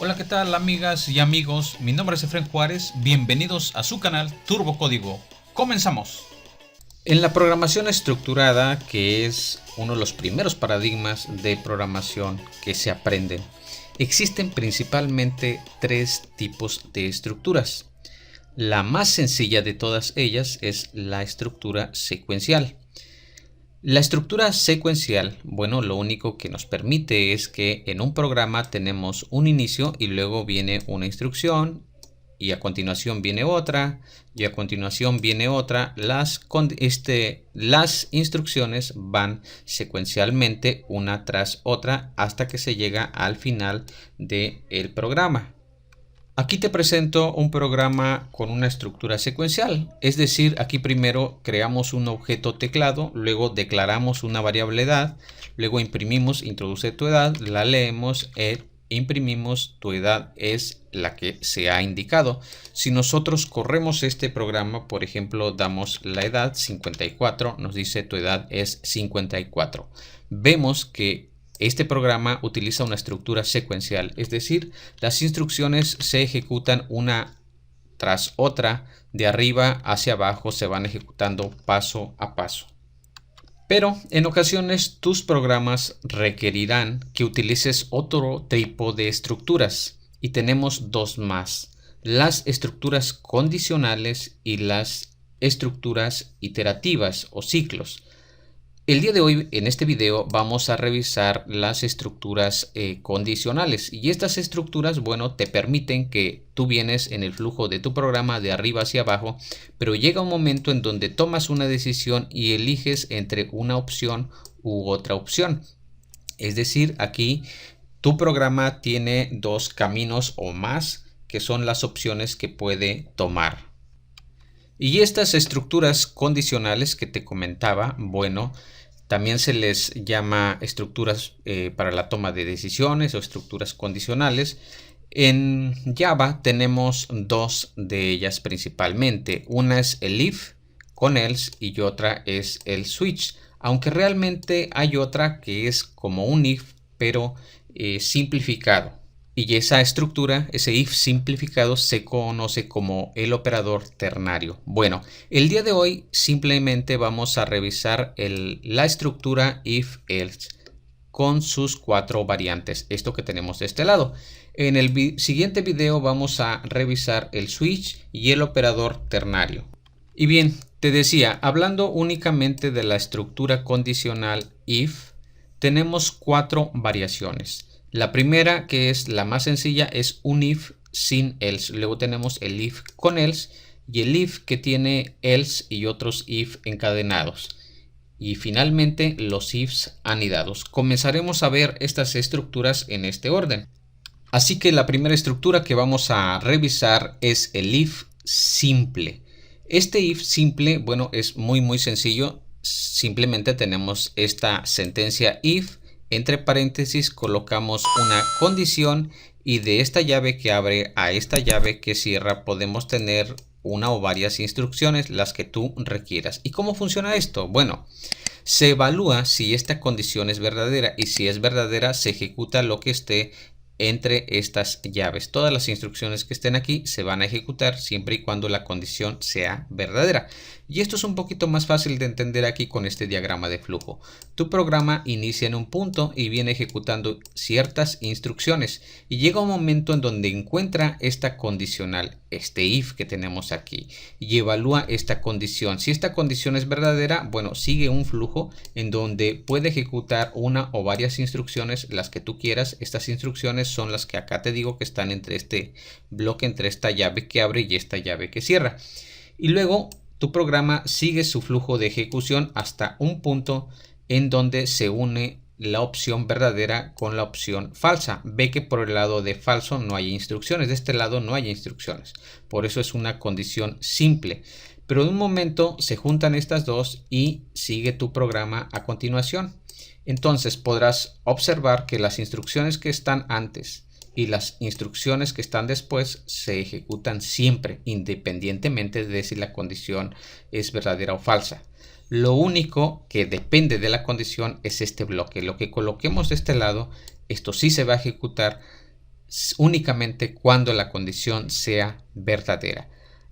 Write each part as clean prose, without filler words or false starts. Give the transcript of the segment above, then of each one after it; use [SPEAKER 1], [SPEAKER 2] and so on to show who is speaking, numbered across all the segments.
[SPEAKER 1] Hola, ¿qué tal amigas y amigos? Mi nombre es Efren Juárez, bienvenidos a su canal Turbo Código. ¡Comenzamos! En la programación estructurada, que es uno de los primeros paradigmas de programación que se aprenden, existen principalmente tres tipos de estructuras. La más sencilla de todas ellas es la estructura secuencial. La estructura secuencial, bueno, lo único que nos permite es que en un programa tenemos un inicio y luego viene una instrucción y a continuación viene otra y a continuación viene otra. Las instrucciones van secuencialmente una tras otra hasta que se llega al final del programa. Aquí te presento un programa con una estructura secuencial, es decir, aquí primero creamos un objeto teclado, luego declaramos una variable edad, luego imprimimos introduce tu edad, la leemos e imprimimos tu edad es la que se ha indicado. Si nosotros corremos este programa, por ejemplo, damos la edad 54, nos dice tu edad es 54. Vemos que este programa utiliza una estructura secuencial, es decir, las instrucciones se ejecutan una tras otra, de arriba hacia abajo se van ejecutando paso a paso. Pero en ocasiones tus programas requerirán que utilices otro tipo de estructuras y tenemos dos más, las estructuras condicionales y las estructuras iterativas o ciclos. El día de hoy en este video vamos a revisar las estructuras condicionales y estas estructuras, bueno, te permiten que tú vienes en el flujo de tu programa de arriba hacia abajo, pero llega un momento en donde tomas una decisión y eliges entre una opción u otra opción. Es decir, aquí tu programa tiene dos caminos o más que son las opciones que puede tomar. Y estas estructuras condicionales que te comentaba, bueno, también se les llama estructuras para la toma de decisiones o estructuras condicionales. En Java tenemos dos de ellas principalmente. Una es el if con else y otra es el switch. Aunque realmente hay otra que es como un if pero simplificado. Y esa estructura, ese if simplificado, se conoce como el operador ternario. Bueno, el día de hoy simplemente vamos a revisar la estructura if-else con sus cuatro variantes, esto que tenemos de este lado. En el siguiente video vamos a revisar el switch y el operador ternario. Y bien, te decía, hablando únicamente de la estructura condicional if, tenemos cuatro variaciones. La primera, que es la más sencilla, es un if sin else. Luego tenemos el if con else y el if que tiene else y otros if encadenados. Y finalmente los ifs anidados. Comenzaremos a ver estas estructuras en este orden. Así que la primera estructura que vamos a revisar es el if simple. Este if simple, bueno, es muy sencillo. Simplemente tenemos esta sentencia if. Entre paréntesis colocamos una condición y de esta llave que abre a esta llave que cierra podemos tener una o varias instrucciones, las que tú requieras. ¿Y cómo funciona esto? Bueno, se evalúa si esta condición es verdadera y si es verdadera se ejecuta lo que esté entre estas llaves. Todas las instrucciones que estén aquí se van a ejecutar siempre y cuando la condición sea verdadera. Y esto es un poquito más fácil de entender aquí con este diagrama de flujo. Tu programa inicia en un punto y viene ejecutando ciertas instrucciones y llega un momento en donde encuentra esta condicional, este if que tenemos aquí, y evalúa esta condición. Si esta condición es verdadera, bueno, sigue un flujo en donde puede ejecutar una o varias instrucciones, las que tú quieras. Estas instrucciones son las que acá te digo que están entre este bloque, entre esta llave que abre y esta llave que cierra. Y luego tu programa sigue su flujo de ejecución hasta un punto en donde se une la opción verdadera con la opción falsa. Ve que por el lado de falso no hay instrucciones, de este lado no hay instrucciones. Por eso es una condición simple. Pero de un momento se juntan estas dos y sigue tu programa a continuación. Entonces podrás observar que las instrucciones que están antes y las instrucciones que están después se ejecutan siempre, independientemente de si la condición es verdadera o falsa. Lo único que depende de la condición es este bloque. Lo que coloquemos de este lado, esto sí se va a ejecutar únicamente cuando la condición sea verdadera.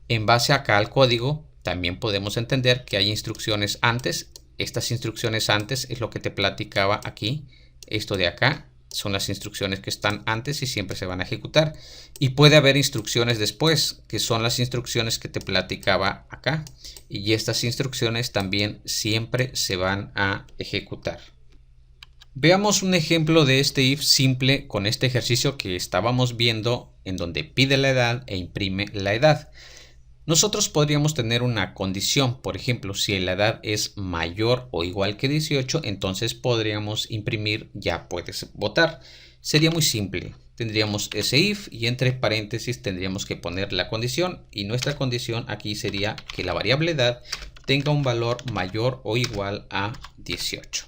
[SPEAKER 1] En base acá al código, también podemos entender que hay instrucciones antes. Estas instrucciones antes es lo que te platicaba aquí. Esto de acá son las instrucciones que están antes y siempre se van a ejecutar. Y puede haber instrucciones después, que son las instrucciones que te platicaba acá. Y estas instrucciones también siempre se van a ejecutar. Veamos un ejemplo de este if simple con este ejercicio que estábamos viendo, en donde pide la edad e imprime la edad. Nosotros podríamos tener una condición, por ejemplo, si la edad es mayor o igual que 18, entonces podríamos imprimir ya puedes votar. Sería muy simple. Tendríamos ese if y entre paréntesis tendríamos que poner la condición, y nuestra condición aquí sería que la variable edad tenga un valor mayor o igual a 18.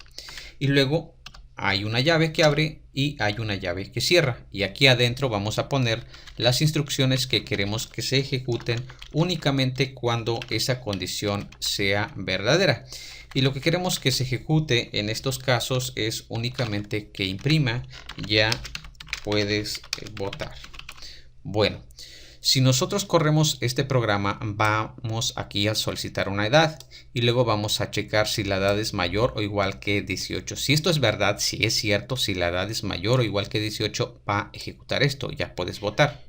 [SPEAKER 1] Y luego hay una llave que abre y hay una llave que cierra, y aquí adentro vamos a poner las instrucciones que queremos que se ejecuten únicamente cuando esa condición sea verdadera. Y lo que queremos que se ejecute en estos casos es únicamente que imprima ya puedes votar. Bueno, si nosotros corremos este programa, vamos aquí a solicitar una edad y luego vamos a checar si la edad es mayor o igual que 18. Si esto es verdad, si es cierto, si la edad es mayor o igual que 18, va a ejecutar esto, ya puedes votar.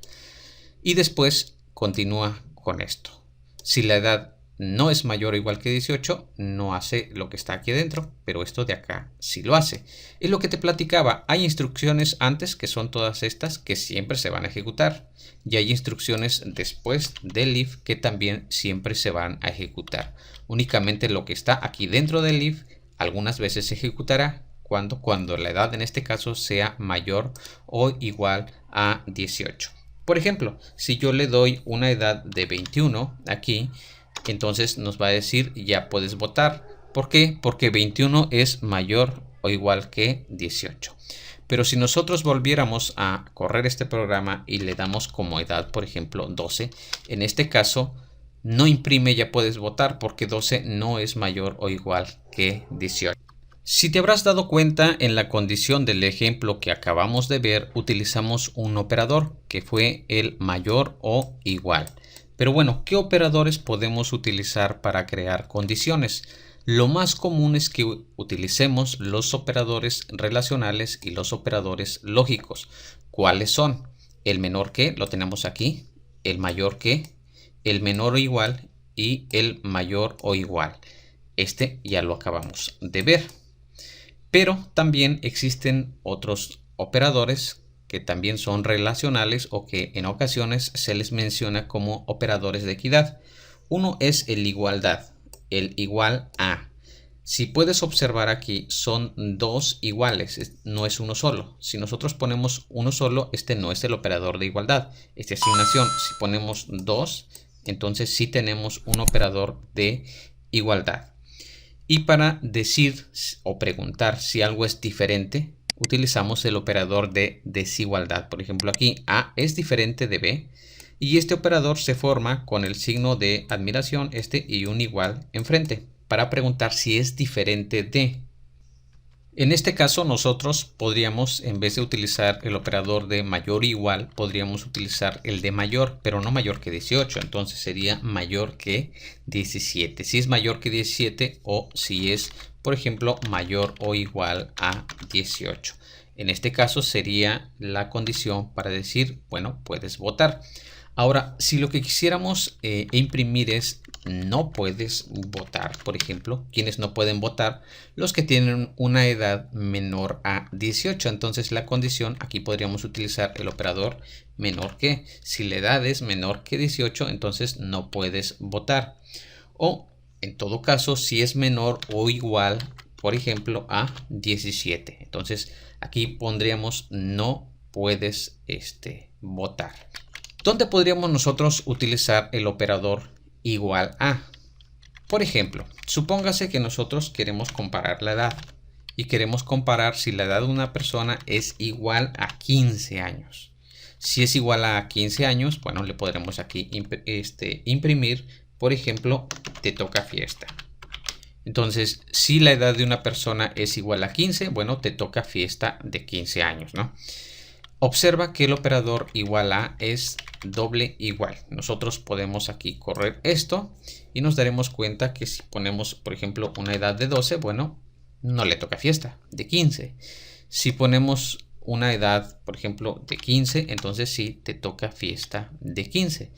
[SPEAKER 1] Y después continúa con esto. Si la edad no es mayor o igual que 18, no hace lo que está aquí adentro, pero esto de acá sí lo hace. Es lo que te platicaba, hay instrucciones antes, que son todas estas, que siempre se van a ejecutar. Y hay instrucciones después del if que también siempre se van a ejecutar. Únicamente lo que está aquí dentro del if algunas veces se ejecutará cuando la edad en este caso sea mayor o igual a 18. Por ejemplo, si yo le doy una edad de 21 aquí, entonces nos va a decir ya puedes votar. ¿Por qué? Porque 21 es mayor o igual que 18. Pero si nosotros volviéramos a correr este programa y le damos como edad, por ejemplo, 12, en este caso no imprime ya puedes votar porque 12 no es mayor o igual que 18. Si te habrás dado cuenta, en la condición del ejemplo que acabamos de ver, utilizamos un operador que fue el mayor o igual. Pero bueno, ¿qué operadores podemos utilizar para crear condiciones? Lo más común es que utilicemos los operadores relacionales y los operadores lógicos. ¿Cuáles son? El menor que, lo tenemos aquí, el mayor que, el menor o igual y el mayor o igual. Este ya lo acabamos de ver. Pero también existen otros operadores que también son relacionales o que en ocasiones se les menciona como operadores de equidad. Uno es el igualdad, el igual a. Si puedes observar aquí, son dos iguales, no es uno solo. Si nosotros ponemos uno solo, este no es el operador de igualdad, es de asignación. Si ponemos dos, entonces sí tenemos un operador de igualdad. Y para decir o preguntar si algo es diferente, utilizamos el operador de desigualdad. Por ejemplo, aquí A es diferente de B y este operador se forma con el signo de admiración y un igual enfrente para preguntar si es diferente de. En este caso nosotros podríamos, en vez de utilizar el operador de mayor o igual, podríamos utilizar el de mayor, pero no mayor que 18, entonces sería mayor que 17. Si es mayor que 17 o si es, por ejemplo, mayor o igual a 18. En este caso sería la condición para decir, bueno, puedes votar. Ahora, si lo que quisiéramos imprimir es no puedes votar, por ejemplo, ¿quiénes no pueden votar? Los que tienen una edad menor a 18. Entonces la condición, aquí podríamos utilizar el operador menor que. Si la edad es menor que 18, entonces no puedes votar. O en todo caso, si es menor o igual, por ejemplo, a 17. Entonces aquí pondríamos no puedes votar. ¿Dónde podríamos nosotros utilizar el operador igual a? Por ejemplo, supóngase que nosotros queremos comparar la edad y queremos comparar si la edad de una persona es igual a 15 años. Si es igual a 15 años, bueno, le podremos aquí imprimir, por ejemplo, te toca fiesta. Entonces, si la edad de una persona es igual a 15, bueno, te toca fiesta de 15 años, ¿no? Observa que el operador igual a es doble igual. Nosotros podemos aquí correr esto y nos daremos cuenta que si ponemos, por ejemplo, una edad de 12, bueno, no le toca fiesta, de 15. Si ponemos una edad, por ejemplo, de 15, entonces sí te toca fiesta de 15.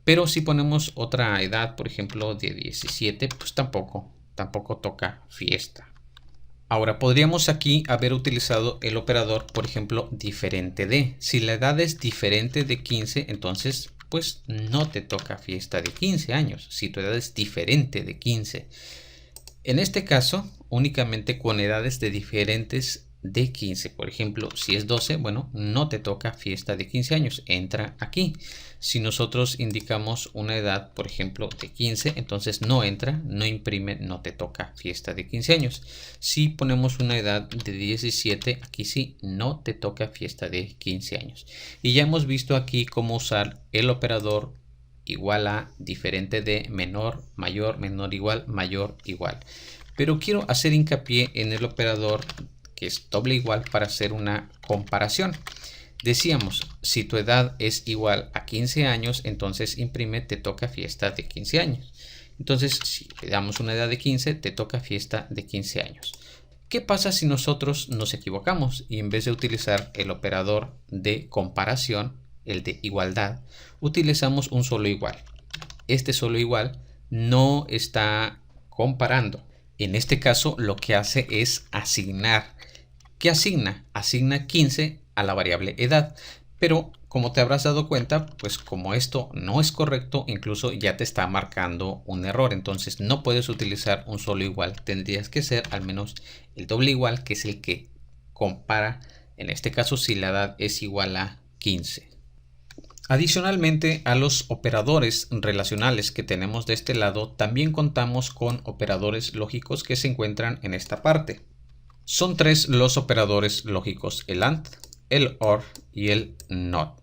[SPEAKER 1] Pero si ponemos otra edad, por ejemplo, de 17, pues tampoco toca fiesta. Ahora, podríamos aquí haber utilizado el operador, por ejemplo, diferente de. Si la edad es diferente de 15, entonces, pues no te toca fiesta de 15 años. Si tu edad es diferente de 15. En este caso, únicamente con edades de diferentes de 15. Por ejemplo, si es 12, bueno, no te toca fiesta de 15 años. Entra aquí. Si nosotros indicamos una edad, por ejemplo, de 15, entonces no entra, no imprime, no te toca fiesta de 15 años. Si ponemos una edad de 17, aquí sí, no te toca fiesta de 15 años. Y ya hemos visto aquí cómo usar el operador igual a, diferente de, menor, mayor, menor igual, mayor igual. Pero quiero hacer hincapié en el operador que es doble igual para hacer una comparación. Decíamos, si tu edad es igual a 15 años, entonces imprime te toca fiesta de 15 años. Entonces, si le damos una edad de 15, te toca fiesta de 15 años. ¿Qué pasa si nosotros nos equivocamos y en vez de utilizar el operador de comparación, el de igualdad, utilizamos un solo igual? Este solo igual no está comparando. En este caso, lo que hace es asignar. ¿Qué asigna? Asigna 15 a la variable edad. Pero como te habrás dado cuenta, pues como esto no es correcto, incluso ya te está marcando un error. Entonces no puedes utilizar un solo igual. Tendrías que ser al menos el doble igual, que es el que compara, en este caso, si la edad es igual a 15. Adicionalmente a los operadores relacionales que tenemos de este lado, también contamos con operadores lógicos que se encuentran en esta parte. Son tres los operadores lógicos: el AND, el OR y el NOT.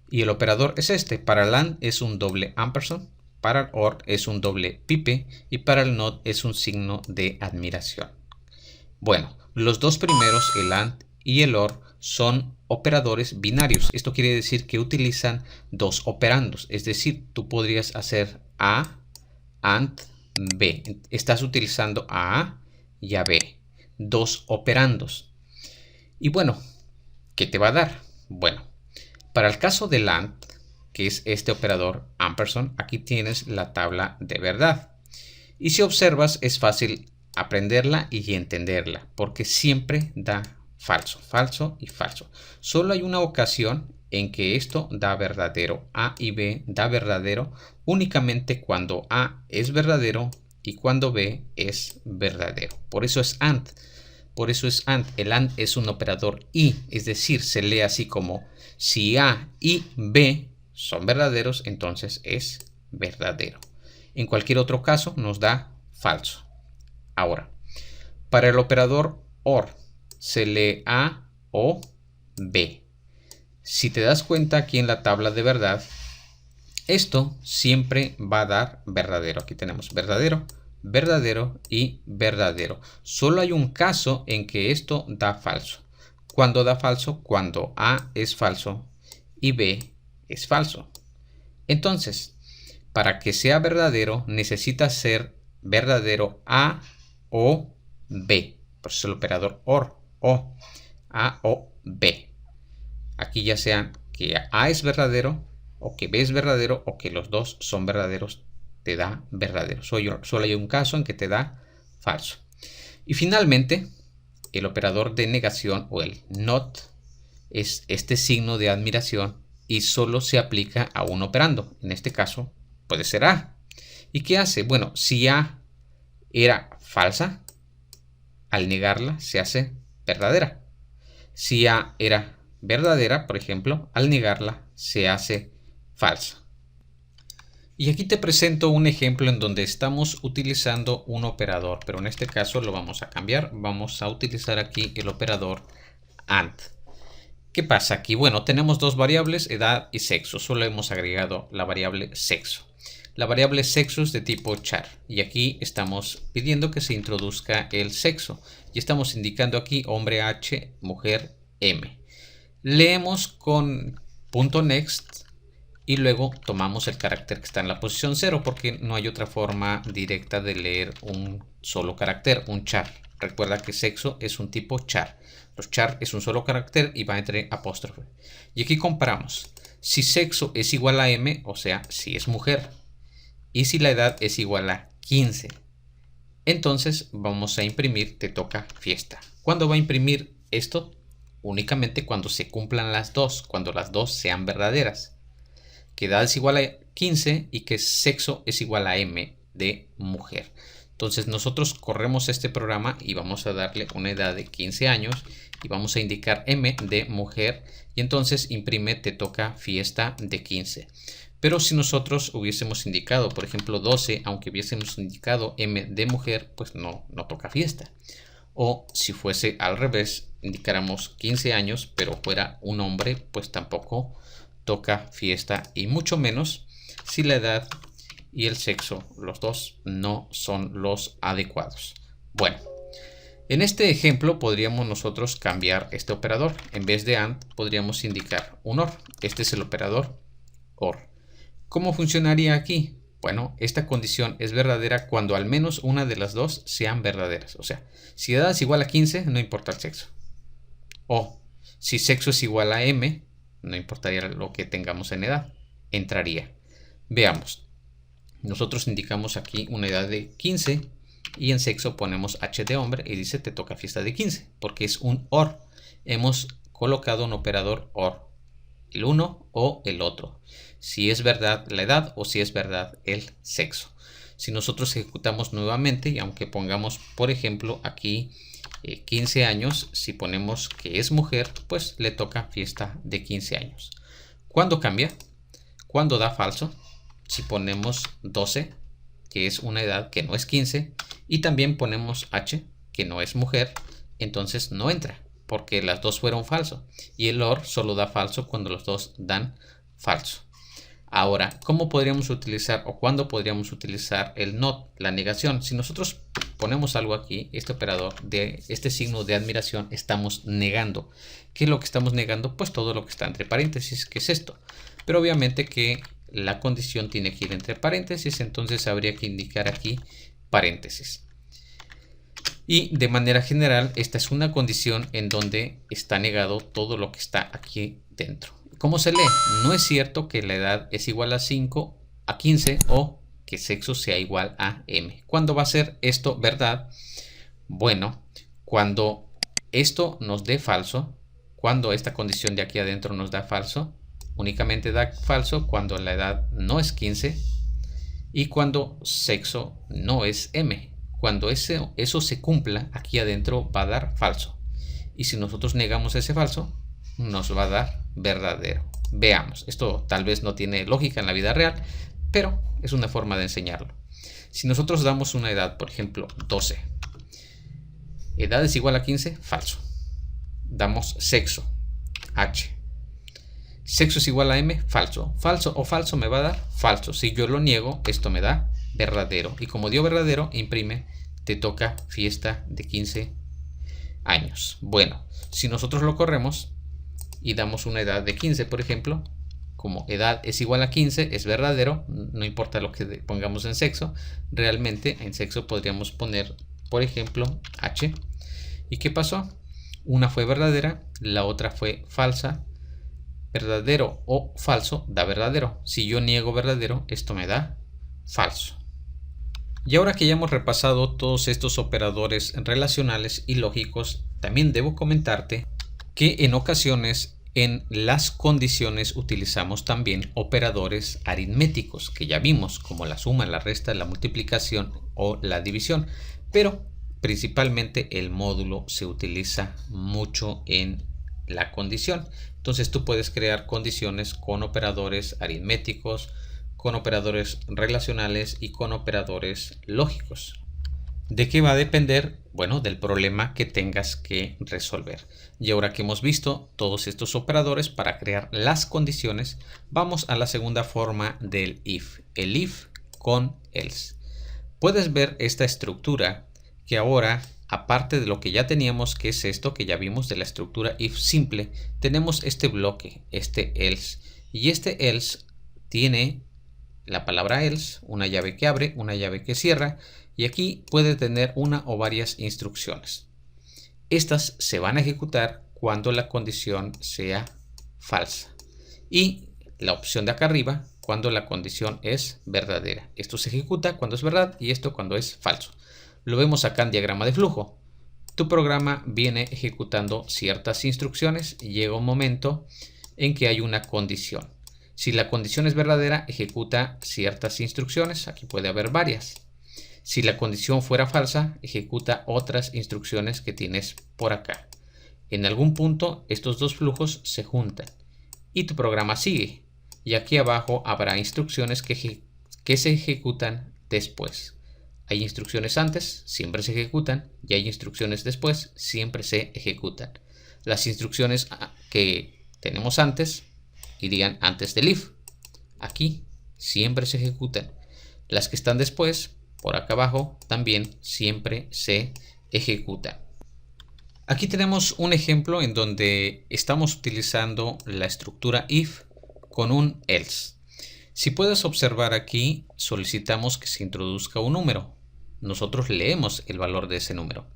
[SPEAKER 1] Y el operador es este. Para el AND es un doble ampersand, para el OR es un doble pipe y para el NOT es un signo de admiración. Bueno, los dos primeros, el AND y el OR, son operadores binarios. Esto quiere decir que utilizan dos operandos. Es decir, tú podrías hacer A, AND, B. Estás utilizando a A y a B. Dos operandos. Y bueno, ¿qué te va a dar? Bueno, para el caso del AND, que es este operador ampersand, aquí tienes la tabla de verdad. Y si observas, es fácil aprenderla y entenderla, porque siempre da falso, falso y falso. Solo hay una ocasión en que esto da verdadero. A y B da verdadero únicamente cuando A es verdadero y cuando B es verdadero. Por eso es AND. Por eso es AND. El AND es un operador y, es decir, se lee así como si A y B son verdaderos, entonces es verdadero. En cualquier otro caso nos da falso. Ahora, para el operador OR se lee A o B. Si te das cuenta aquí en la tabla de verdad, esto siempre va a dar verdadero. Aquí tenemos verdadero, verdadero y verdadero. Solo hay un caso en que esto da falso. ¿Cuándo da falso? Cuando A es falso y B es falso. Entonces, para que sea verdadero, necesita ser verdadero A o B. Por eso el operador OR, o A o B. Aquí ya sea que A es verdadero, o que B es verdadero, o que los dos son verdaderos, te da verdadero. Solo hay un caso en que te da falso. Y finalmente, el operador de negación o el NOT es este signo de admiración y solo se aplica a un operando. En este caso puede ser A. ¿Y qué hace? Bueno, si A era falsa, al negarla se hace verdadera. Si A era verdadera, por ejemplo, al negarla se hace falsa. Y aquí te presento un ejemplo en donde estamos utilizando un operador, pero en este caso lo vamos a cambiar. Vamos a utilizar aquí el operador AND. ¿Qué pasa aquí? Bueno, tenemos dos variables, edad y sexo. Solo hemos agregado la variable sexo. La variable sexo es de tipo char y aquí estamos pidiendo que se introduzca el sexo y estamos indicando aquí hombre H, mujer M. Leemos con .next y luego tomamos el carácter que está en la posición 0 porque no hay otra forma directa de leer un solo carácter, un char. Recuerda que sexo es un tipo char. Los char es un solo carácter y va entre apóstrofe. Y aquí comparamos. Si sexo es igual a M, o sea, si es mujer, y si la edad es igual a 15, entonces vamos a imprimir te toca fiesta. ¿Cuándo va a imprimir esto? Únicamente cuando se cumplan las dos, cuando las dos sean verdaderas. Que edad es igual a 15 y que sexo es igual a M de mujer. Entonces nosotros corremos este programa y vamos a darle una edad de 15 años y vamos a indicar M de mujer y entonces imprime te toca fiesta de 15. Pero si nosotros hubiésemos indicado, por ejemplo, 12, aunque hubiésemos indicado M de mujer, pues no toca fiesta. O si fuese al revés, indicáramos 15 años, pero fuera un hombre, pues tampoco toca fiesta, y mucho menos si la edad y el sexo, los dos, no son los adecuados. Bueno, en este ejemplo podríamos nosotros cambiar este operador. En vez de AND podríamos indicar un OR. Este es el operador OR. ¿Cómo funcionaría aquí? Bueno, esta condición es verdadera cuando al menos una de las dos sean verdaderas. O sea, si edad es igual a 15, no importa el sexo. O si sexo es igual a M, no importaría lo que tengamos en edad, entraría. Veamos. Nosotros indicamos aquí una edad de 15 y en sexo ponemos H de hombre y dice te toca fiesta de 15, porque es un OR. Hemos colocado un operador OR, el uno o el otro. Si es verdad la edad o si es verdad el sexo. Si nosotros ejecutamos nuevamente y aunque pongamos, por ejemplo, aquí 15 años, si ponemos que es mujer, pues le toca fiesta de 15 años. ¿Cuándo cambia? Cuando da falso. Si ponemos 12, que es una edad que no es 15, y también ponemos H, que no es mujer, entonces no entra, porque las dos fueron falso. Y el OR solo da falso cuando los dos dan falso. Ahora, ¿cómo podríamos utilizar o cuándo podríamos utilizar el NOT, la negación? Si nosotros ponemos algo aquí, este operador de este signo de admiración, estamos negando. ¿Qué es lo que estamos negando? Pues todo lo que está entre paréntesis, que es esto. Pero obviamente que la condición tiene que ir entre paréntesis, entonces habría que indicar aquí paréntesis. Y de manera general, esta es una condición en donde está negado todo lo que está aquí dentro. ¿Cómo se lee? No es cierto que la edad es igual a 5, a 15 o que sexo sea igual a M. ¿Cuándo va a ser esto verdad? Bueno, cuando esto nos dé falso, cuando esta condición de aquí adentro nos da falso, únicamente da falso cuando la edad no es 15 y cuando sexo no es M. Cuando eso se cumpla, aquí adentro va a dar falso. Y si nosotros negamos ese falso, nos va a dar verdadero. Veamos, esto tal vez no tiene lógica en la vida real, pero es una forma de enseñarlo. Si nosotros damos una edad, por ejemplo, 12, edad es igual a 15, falso. Damos sexo, H. Sexo es igual a M, falso. Falso o falso me va a dar falso. Si yo lo niego, esto me da verdadero. Y como dio verdadero, imprime te toca fiesta de 15 años. Bueno, si nosotros lo corremos y damos una edad de 15, por ejemplo, como edad es igual a 15, es verdadero, no importa lo que pongamos en sexo. Realmente en sexo podríamos poner, por ejemplo, H. ¿Y qué pasó? Una fue verdadera, la otra fue falsa. Verdadero o falso da verdadero. Si yo niego verdadero, esto me da falso. Y ahora que ya hemos repasado todos estos operadores relacionales y lógicos, también debo comentarte que en ocasiones en las condiciones utilizamos también operadores aritméticos, que ya vimos, como la suma, la resta, la multiplicación o la división, pero principalmente el módulo se utiliza mucho en la condición. Entonces tú puedes crear condiciones con operadores aritméticos, con operadores relacionales y con operadores lógicos. ¿De qué va a depender? Bueno, del problema que tengas que resolver. Y ahora que hemos visto todos estos operadores para crear las condiciones, vamos a la segunda forma del if, el if con else. Puedes ver esta estructura que ahora aparte de lo que ya teníamos, que es esto que ya vimos de la estructura if simple, tenemos este bloque, este else. Y este else tiene la palabra else, una llave que abre, una llave que cierra, y aquí puede tener una o varias instrucciones. Estas se van a ejecutar cuando la condición sea falsa. Y la opción de acá arriba, cuando la condición es verdadera. Esto se ejecuta cuando es verdad y esto cuando es falso. Lo vemos acá en diagrama de flujo. Tu programa viene ejecutando ciertas instrucciones y llega un momento en que hay una condición. Si la condición es verdadera, ejecuta ciertas instrucciones. Aquí puede haber varias. Si la condición fuera falsa, ejecuta otras instrucciones que tienes por acá. En algún punto, estos dos flujos se juntan y tu programa sigue. Y aquí abajo habrá instrucciones que se ejecutan después. Hay instrucciones antes, siempre se ejecutan, y hay instrucciones después, siempre se ejecutan. Las instrucciones que tenemos antes irían antes del if. Aquí siempre se ejecutan. Las que están después, por acá abajo, también siempre se ejecutan. Aquí tenemos un ejemplo en donde estamos utilizando la estructura if con un else. Si puedes observar aquí, solicitamos que se introduzca un número. Nosotros leemos el valor de ese número.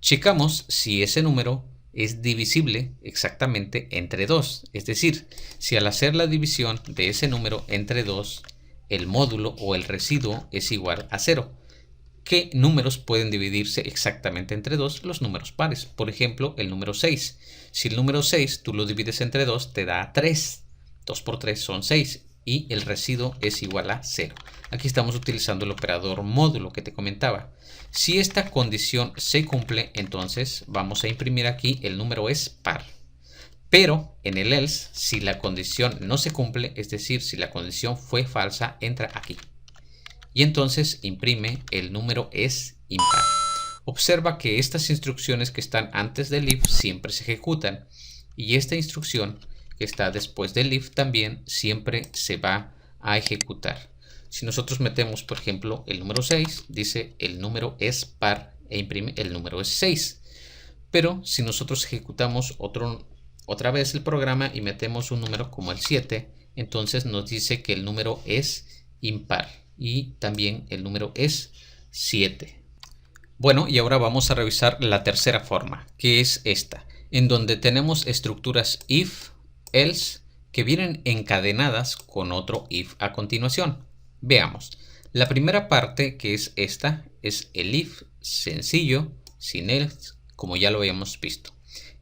[SPEAKER 1] Checamos si ese número es divisible exactamente entre 2. Es decir, si al hacer la división de ese número entre 2, el módulo o el residuo es igual a 0. ¿Qué números pueden dividirse exactamente entre 2? Los números pares. Por ejemplo, el número 6. Si el número 6 tú lo divides entre 2, te da 3. 2 por 3 son 6 y el residuo es igual a 0. Aquí estamos utilizando el operador módulo que te comentaba. Si esta condición se cumple, entonces vamos a imprimir aquí el número es par. Pero en el else, si la condición no se cumple, es decir, si la condición fue falsa, entra aquí. Y entonces imprime el número es impar. Observa que estas instrucciones que están antes del if siempre se ejecutan. Y esta instrucción que está después del if también siempre se va a ejecutar. Si nosotros metemos, por ejemplo, el número 6, dice el número es par e imprime el número es 6. Pero si nosotros ejecutamos otra vez el programa y metemos un número como el 7, entonces nos dice que el número es impar y también el número es 7. Bueno, y ahora vamos a revisar la tercera forma, que es esta, en donde tenemos estructuras if, else, que vienen encadenadas con otro if a continuación. Veamos. La primera parte, que es esta, es el if sencillo, sin else, como ya lo habíamos visto.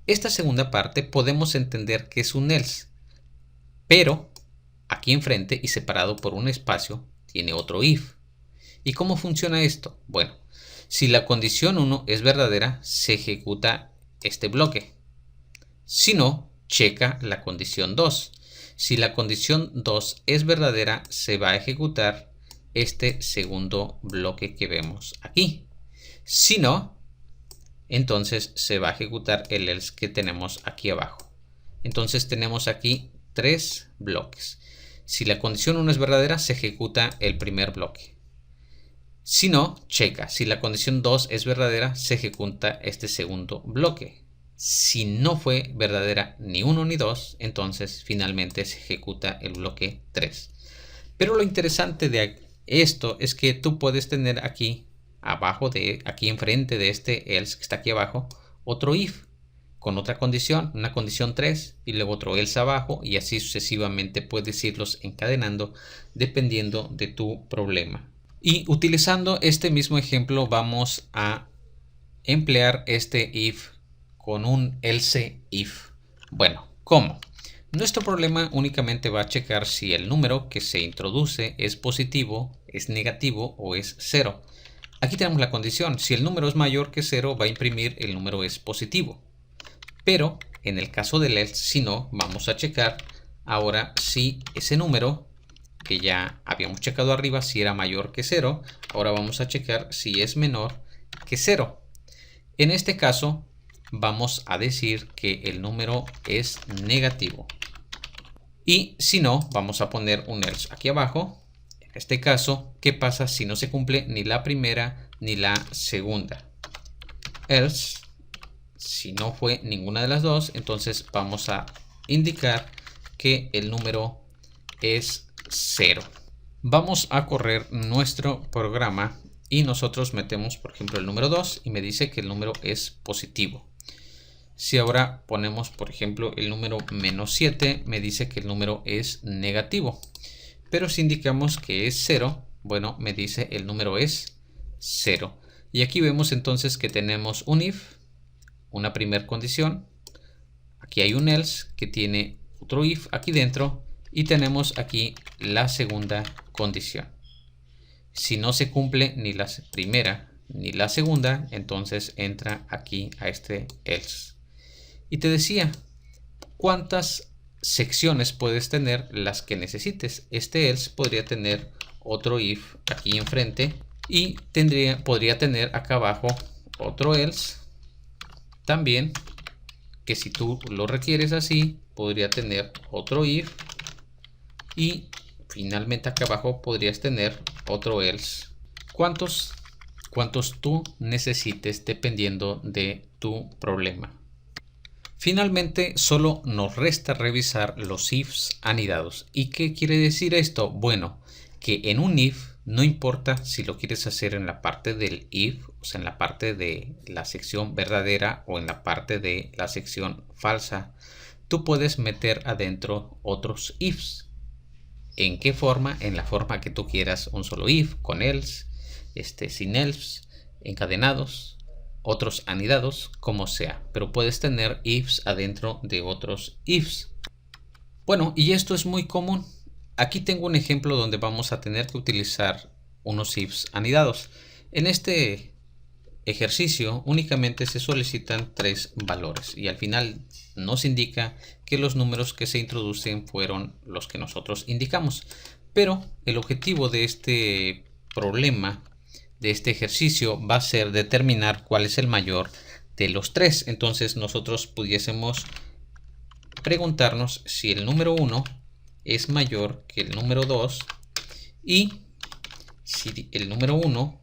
[SPEAKER 1] Esta segunda parte podemos entender que es un else, pero aquí enfrente y separado por un espacio tiene otro if. ¿Y cómo funciona esto? Bueno, si la condición 1 es verdadera, se ejecuta este bloque. Si no, checa la condición 2. Si la condición 2 es verdadera, se va a ejecutar este segundo bloque que vemos aquí. Si no, entonces se va a ejecutar el else que tenemos aquí abajo. Entonces tenemos aquí 3 bloques. Si la condición 1 es verdadera, se ejecuta el primer bloque. Si no, checa. Si la condición 2 es verdadera, se ejecuta este segundo bloque. Si no fue verdadera ni 1 ni 2, entonces finalmente se ejecuta el bloque 3. Pero lo interesante de esto es que tú puedes tener aquí abajo, aquí enfrente de este else que está aquí abajo, otro if con otra condición, una condición 3 y luego otro else abajo, y así sucesivamente puedes irlos encadenando dependiendo de tu problema. Y utilizando este mismo ejemplo vamos a emplear este if con un else if. Bueno, ¿cómo? Nuestro problema únicamente va a checar si el número que se introduce es positivo, es negativo o es 0. Aquí tenemos la condición. Si el número es mayor que 0, va a imprimir el número es positivo. Pero en el caso del else, si no, vamos a checar ahora si ese número que ya habíamos checado arriba, si era mayor que 0, ahora vamos a checar si es menor que 0. En este caso, vamos a decir que el número es negativo. Y si no, vamos a poner un else aquí abajo. En este caso, ¿qué pasa si no se cumple ni la primera ni la segunda? else. Si no fue ninguna de las dos, entonces vamos a indicar que el número es 0. Vamos a correr nuestro programa y nosotros metemos, por ejemplo, el número 2 y me dice que el número es positivo. Si ahora ponemos, por ejemplo, el número -7, me dice que el número es negativo. Pero si indicamos que es 0, bueno, me dice el número es 0. Y aquí vemos entonces que tenemos un if, una primera condición. Aquí hay un else que tiene otro if aquí dentro. Y tenemos aquí la segunda condición. Si no se cumple ni la primera ni la segunda, entonces entra aquí a este else. Y te decía, ¿cuántas secciones puedes tener? Las que necesites. Este else podría tener otro if aquí enfrente y podría tener acá abajo otro else también, que si tú lo requieres así, podría tener otro if. Y finalmente acá abajo podrías tener otro else. ¿Cuántos tú necesites dependiendo de tu problema? Finalmente solo nos resta revisar los ifs anidados. ¿Y qué quiere decir esto? Bueno, que en un if no importa si lo quieres hacer en la parte del if, o sea en la parte de la sección verdadera o en la parte de la sección falsa, tú puedes meter adentro otros ifs. ¿En qué forma? En la forma que tú quieras, un solo if, con else, sin else, encadenados, otros anidados, como sea. Pero puedes tener ifs adentro de otros ifs. Bueno, y esto es muy común. Aquí tengo un ejemplo donde vamos a tener que utilizar unos ifs anidados. En este ejercicio únicamente se solicitan 3 valores y al final nos indica que los números que se introducen fueron los que nosotros indicamos. Pero el objetivo de este problema, de este ejercicio, va a ser determinar cuál es el mayor de los 3. Entonces nosotros pudiésemos preguntarnos si el número 1 es mayor que el número 2 y si el número 1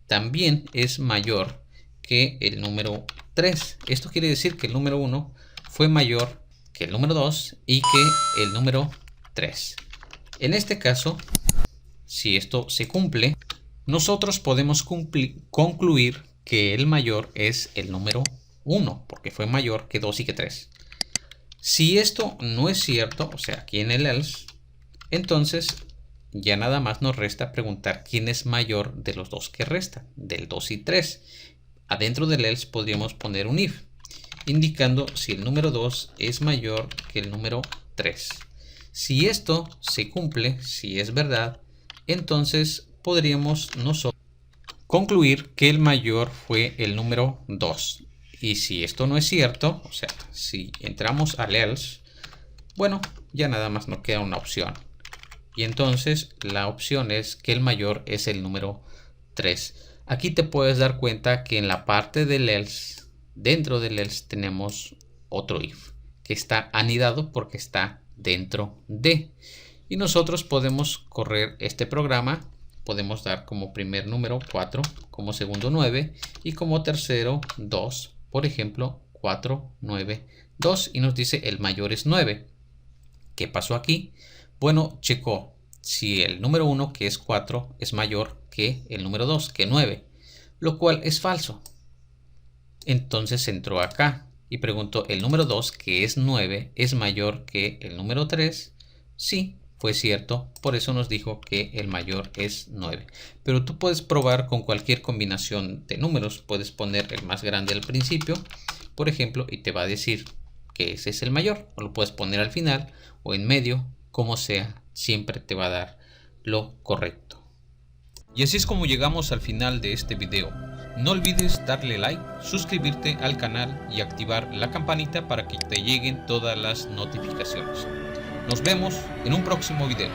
[SPEAKER 1] también es mayor que el número 3. Esto quiere decir que el número 1 fue mayor que el número 2 y que el número 3. En este caso, si esto se cumple, nosotros podemos concluir que el mayor es el número 1, porque fue mayor que 2 y que 3. Si esto no es cierto, o sea, aquí en el else, entonces ya nada más nos resta preguntar quién es mayor de los dos que restan, del 2 y 3. Adentro del else podríamos poner un if, indicando si el número 2 es mayor que el número 3. Si esto se cumple, si es verdad, entonces podríamos nosotros concluir que el mayor fue el número 2. Y si esto no es cierto, o sea, si entramos al else, bueno, ya nada más nos queda una opción. Y entonces la opción es que el mayor es el número 3. Aquí te puedes dar cuenta que en la parte del else, dentro del else tenemos otro if, que está anidado porque está dentro de. Y nosotros podemos correr este programa, podemos dar como primer número 4, como segundo 9 y como tercero 2. Por ejemplo, 4, 9, 2 y nos dice el mayor es 9. ¿Qué pasó aquí? Bueno, checó si el número 1, que es 4, es mayor que el número 2, que 9, lo cual es falso. Entonces entró acá y preguntó, ¿el número 2, que es 9, es mayor que el número 3? Sí, fue cierto, por eso nos dijo que el mayor es 9. Pero tú puedes probar con cualquier combinación de números, puedes poner el más grande al principio, por ejemplo, y te va a decir que ese es el mayor, o lo puedes poner al final o en medio, como sea, siempre te va a dar lo correcto. Y así es como llegamos al final de este video. No olvides darle like, suscribirte al canal y activar la campanita para que te lleguen todas las notificaciones. Nos vemos en un próximo video.